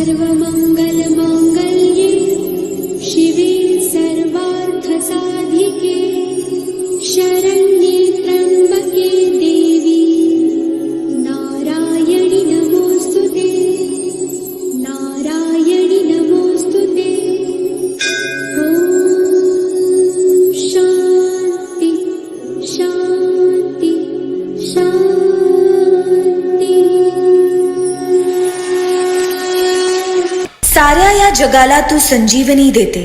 सर्वमंगलमांगल्ये शिवे सर्वार्थसाधिके शरण्ये त्र्यंबके देवी नारायणि नमोस्तुते नारायणि नमोस्तुते। ॐ शांति शांति शांति। साऱ्या या जगाला तू संजीवनी देते,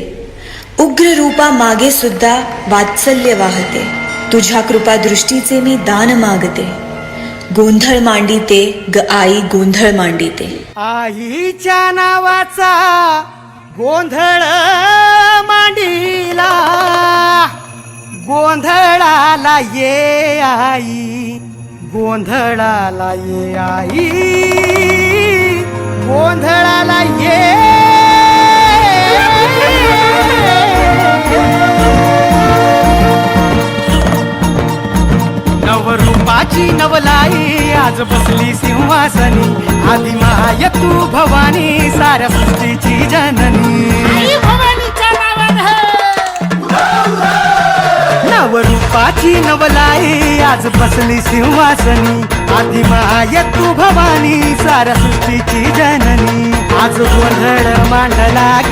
उग्र रूपा मागे सुद्धा वात्सल्य वाहते। तुझ्या कृपा दृष्टीचे मी दान मागते, गोंधळ मांडिते ग आई गोंधळ मांडिते। आईच्या नावाचा गोंधळ मांडिला, गोंधळाला ये आई, गोंधळाला ये आई, गोंधळाला ये। नवरूपाची नवलाई आज बसली सिंहासनी, आदिमाय तू भवानी साऱ्या सृष्टीची जननी। नवरूपाची नवलाई आज बसली सिंहासनी, आदिमाय तू भवानी साऱ्या सृष्टीची जननी। आज गोंधळ मांडला ग,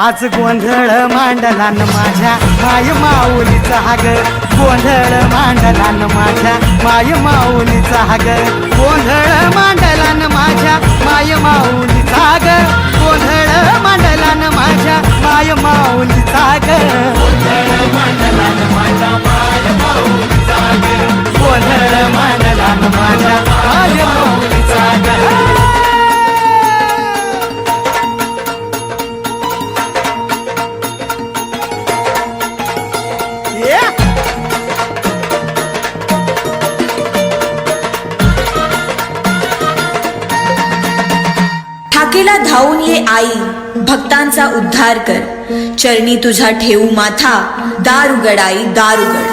आज गोंधळ मांडला न माझ्या माय माऊलीचा हाग, गोंधळ मांडला न माझ्या माय माऊलीचा हाग, गोंधळ मांडला न माझ्या माय माऊलीचा हाग, गोंधळ मांडला न माझ्या माय माऊलीचा हाग, गोंधळ मांडला न माझ्या माय माऊलीचा हाग, गोंधळ मांडला न माझ्या माय माऊलीचा हाग। ठाकेला धावून ये आई, भक्तांचा उद्धार कर, चरणी तुझा ठेवू माथा, दार उघड आई दार उघड।